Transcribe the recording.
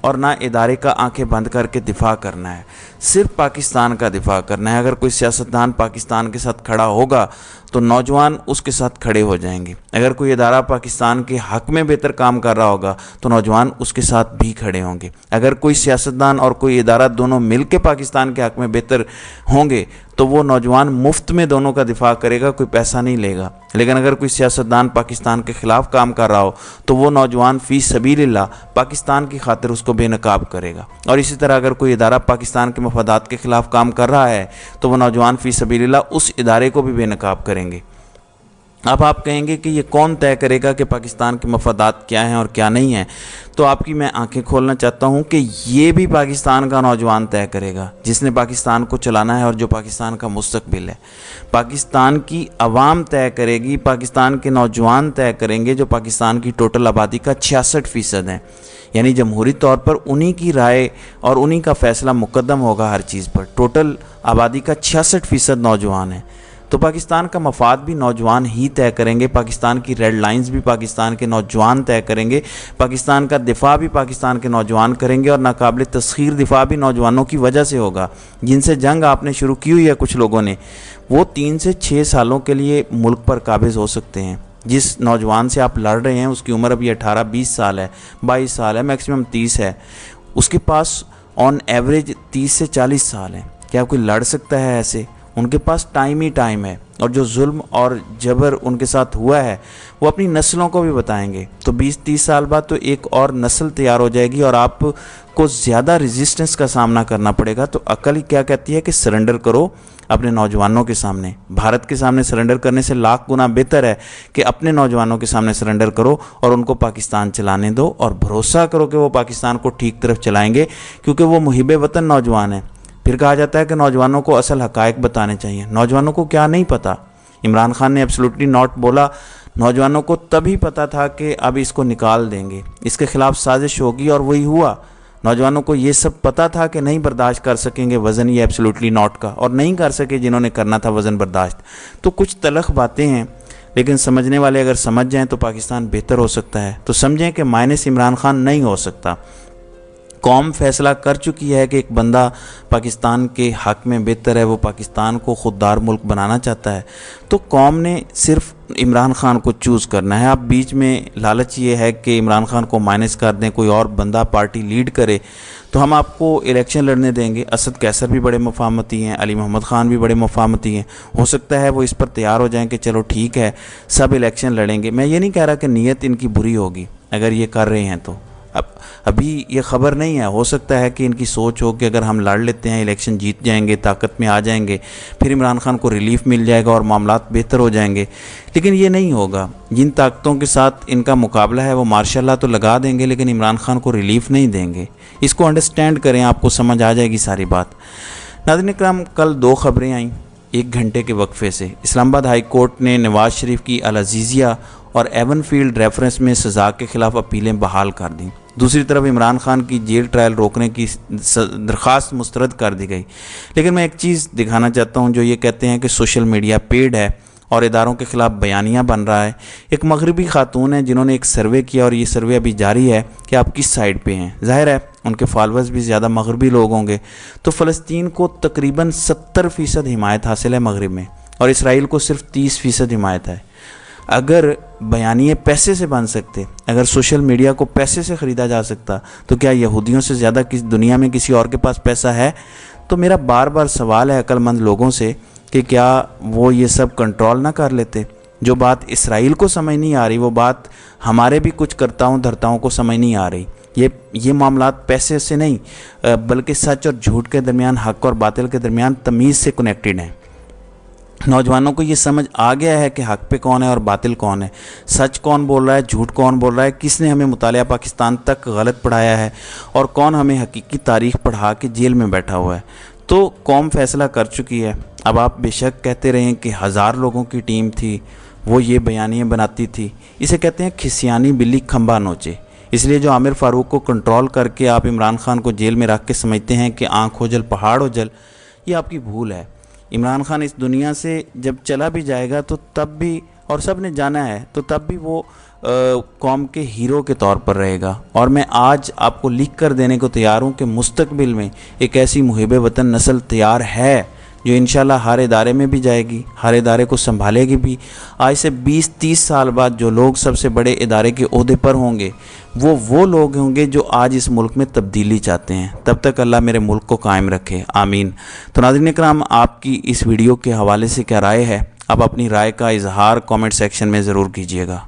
اور نہ ادارے کا آنکھیں بند کر کے دفاع کرنا ہے، صرف پاکستان کا دفاع کرنا ہے۔ اگر کوئی سیاستدان پاکستان کے ساتھ کھڑا ہوگا تو نوجوان اس کے ساتھ کھڑے ہو جائیں گے، اگر کوئی ادارہ پاکستان کے حق میں بہتر کام کر رہا ہوگا تو نوجوان اس کے ساتھ بھی کھڑے ہوں گے۔ اگر کوئی سیاستدان اور کوئی ادارہ دونوں مل کے پاکستان کے حق میں بہتر ہوں گے تو وہ نوجوان مفت میں دونوں کا دفاع کرے گا، کوئی پیسہ نہیں لے گا۔ لیکن اگر کوئی سیاستدان پاکستان کے خلاف کام کر رہا ہو تو وہ نوجوان فی سبیل اللہ پاکستان کی خاطر اس کو بے نقاب کرے گا، اور اسی طرح اگر کوئی ادارہ پاکستان کے مفادات کے خلاف کام کر رہا ہے تو وہ نوجوان فی سبیل اللہ اس ادارے کو بھی بے نقاب کریں گے۔ اب آپ کہیں گے کہ یہ کون طے کرے گا کہ پاکستان کے مفادات کیا ہیں اور کیا نہیں ہیں؟ تو آپ کی میں آنکھیں کھولنا چاہتا ہوں کہ یہ بھی پاکستان کا نوجوان طے کرے گا جس نے پاکستان کو چلانا ہے اور جو پاکستان کا مستقبل ہے۔ پاکستان کی عوام طے کرے گی، پاکستان کے نوجوان طے کریں گے جو پاکستان کی ٹوٹل آبادی کا 66% ہیں، یعنی جمہوری طور پر انہی کی رائے اور انہی کا فیصلہ مقدم ہوگا ہر چیز پر۔ ٹوٹل آبادی کا 66% نوجوان ہیں، تو پاکستان کا مفاد بھی نوجوان ہی طے کریں گے، پاکستان کی ریڈ لائنز بھی پاکستان کے نوجوان طے کریں گے، پاکستان کا دفاع بھی پاکستان کے نوجوان کریں گے، اور ناقابل تسخیر دفاع بھی نوجوانوں کی وجہ سے ہوگا۔ جن سے جنگ آپ نے شروع کی ہوئی ہے کچھ لوگوں نے، وہ 3 سے 6 سالوں کے لیے ملک پر قابض ہو سکتے ہیں۔ جس نوجوان سے آپ لڑ رہے ہیں اس کی عمر ابھی 18-20 سال ہے، 22 سال ہے، میکسیمم 30 ہے، اس کے پاس آن ایوریج 30 سے 40 سال ہیں۔ کیا کوئی لڑ سکتا ہے ایسے؟ ان کے پاس ٹائم ہی ٹائم ہے، اور جو ظلم اور جبر ان کے ساتھ ہوا ہے وہ اپنی نسلوں کو بھی بتائیں گے۔ تو 20-30 سال بعد تو ایک اور نسل تیار ہو جائے گی اور آپ کو زیادہ ریزسٹنس کا سامنا کرنا پڑے گا۔ تو عقل ہی کیا کہتی ہے کہ سرنڈر کرو اپنے نوجوانوں کے سامنے۔ بھارت کے سامنے سرنڈر کرنے سے لاکھ گنا بہتر ہے کہ اپنے نوجوانوں کے سامنے سرنڈر کرو اور ان کو پاکستان چلانے دو، اور بھروسہ کرو کہ وہ پاکستان کو ٹھیک طرف چلائیں گے، کیونکہ وہ محب وطن نوجوان ہیں۔ پھر کہا جاتا ہے کہ نوجوانوں کو اصل حقائق بتانے چاہیے۔ نوجوانوں کو کیا نہیں پتہ؟ عمران خان نے ایبسولوٹلی ناٹ بولا، نوجوانوں کو تبھی پتہ تھا کہ اب اس کو نکال دیں گے، اس کے خلاف سازش ہوگی، اور وہی ہوا۔ نوجوانوں کو یہ سب پتہ تھا کہ نہیں برداشت کر سکیں گے وزن یہ ایبسولوٹلی ناٹ کا، اور نہیں کر سکے جنہوں نے کرنا تھا وزن برداشت۔ تو کچھ تلخ باتیں ہیں، لیکن سمجھنے والے اگر سمجھ جائیں تو پاکستان بہتر ہو سکتا ہے۔ تو سمجھیں کہ مائنس عمران خان نہیں ہو سکتا۔ قوم فیصلہ کر چکی ہے کہ ایک بندہ پاکستان کے حق میں بہتر ہے، وہ پاکستان کو خوددار ملک بنانا چاہتا ہے، تو قوم نے صرف عمران خان کو چوز کرنا ہے۔ اب بیچ میں لالچ یہ ہے کہ عمران خان کو مائنس کر دیں، کوئی اور بندہ پارٹی لیڈ کرے تو ہم آپ کو الیکشن لڑنے دیں گے۔ اسد کیسر بھی بڑے مفاہمتی ہیں، علی محمد خان بھی بڑے مفاہمتی ہیں، ہو سکتا ہے وہ اس پر تیار ہو جائیں کہ چلو ٹھیک ہے سب الیکشن لڑیں گے۔ میں یہ نہیں کہہ رہا کہ نیت ان کی بری ہوگی اگر یہ کر رہے ہیں، تو ابھی یہ خبر نہیں ہے، ہو سکتا ہے کہ ان کی سوچ ہو کہ اگر ہم لڑ لیتے ہیں الیکشن جیت جائیں گے، طاقت میں آ جائیں گے، پھر عمران خان کو ریلیف مل جائے گا اور معاملات بہتر ہو جائیں گے، لیکن یہ نہیں ہوگا۔ جن طاقتوں کے ساتھ ان کا مقابلہ ہے وہ ماشاء اللہ تو لگا دیں گے، لیکن عمران خان کو ریلیف نہیں دیں گے۔ اس کو انڈرسٹینڈ کریں، آپ کو سمجھ آ جائے گی ساری بات۔ ناظرین کرام، کل 2 خبریں آئیں 1 گھنٹے کے وقفے سے۔ اسلام آباد ہائی کورٹ نے نواز شریف کی العزیزیہ اور ایون فیلڈ ریفرنس میں سزا کے خلاف اپیلیں بحال کر دیں۔ دوسری طرف عمران خان کی جیل ٹرائل روکنے کی درخواست مسترد کر دی گئی۔ لیکن میں ایک چیز دکھانا چاہتا ہوں، جو یہ کہتے ہیں کہ سوشل میڈیا پیڈ ہے اور اداروں کے خلاف بیانیہ بن رہا ہے۔ ایک مغربی خاتون ہیں جنہوں نے ایک سروے کیا، اور یہ سروے ابھی جاری ہے کہ آپ کس سائڈ پہ ہیں۔ ظاہر ہے ان کے فالوورز بھی زیادہ مغربی لوگ ہوں گے، تو فلسطین کو تقریباً 70% حمایت حاصل ہے مغرب میں، اور اسرائیل کو صرف 30% حمایت ہے۔ اگر بیانیے پیسے سے بن سکتے، اگر سوشل میڈیا کو پیسے سے خریدا جا سکتا، تو کیا یہودیوں سے زیادہ کس دنیا میں کسی اور کے پاس پیسہ ہے؟ تو میرا بار بار سوال ہے عقل مند لوگوں سے کہ کیا وہ یہ سب کنٹرول نہ کر لیتے؟ جو بات اسرائیل کو سمجھ نہیں آ رہی، وہ بات ہمارے بھی کچھ کرتاؤں دھرتاؤں کو سمجھ نہیں آ رہی۔ یہ معاملات پیسے سے نہیں، بلکہ سچ اور جھوٹ کے درمیان، حق اور باطل کے درمیان تمیز سے کنیکٹڈ ہیں۔ نوجوانوں کو یہ سمجھ آ گیا ہے کہ حق پہ کون ہے اور باطل کون ہے، سچ کون بول رہا ہے، جھوٹ کون بول رہا ہے، کس نے ہمیں مطالعہ پاکستان تک غلط پڑھایا ہے، اور کون ہمیں حقیقی تاریخ پڑھا کے جیل میں بیٹھا ہوا ہے۔ تو قوم فیصلہ کر چکی ہے۔ اب آپ بے شک کہتے رہیں کہ 1000 لوگوں کی ٹیم تھی، وہ یہ بیانیے بناتی تھی، اسے کہتے ہیں کھسیانی بلی کھمبا نوچے۔ اس لیے جو عامر فاروق کو کنٹرول کر کے آپ عمران خان کو جیل میں رکھ کے سمجھتے ہیں کہ آنکھ ہو جل پہاڑ ہو جل، یہ آپ کی بھول ہے۔ عمران خان اس دنیا سے جب چلا بھی جائے گا تو تب بھی اور سب نے جانا ہے تو تب بھی وہ قوم کے ہیرو کے طور پر رہے گا۔ اور میں آج آپ کو لکھ کر دینے کو تیار ہوں کہ مستقبل میں ایک ایسی محب وطن نسل تیار ہے جو انشاءاللہ ہر ادارے میں بھی جائے گی، ہر ادارے کو سنبھالے گی بھی۔ آج سے 20-30 سال بعد جو لوگ سب سے بڑے ادارے کے عہدے پر ہوں گے وہ لوگ ہوں گے جو آج اس ملک میں تبدیلی چاہتے ہیں۔ تب تک اللہ میرے ملک کو قائم رکھے، آمین۔ تو ناظرین کرام، آپ کی اس ویڈیو کے حوالے سے کیا رائے ہے؟ آپ اپنی رائے کا اظہار کامنٹ سیکشن میں ضرور کیجیے گا۔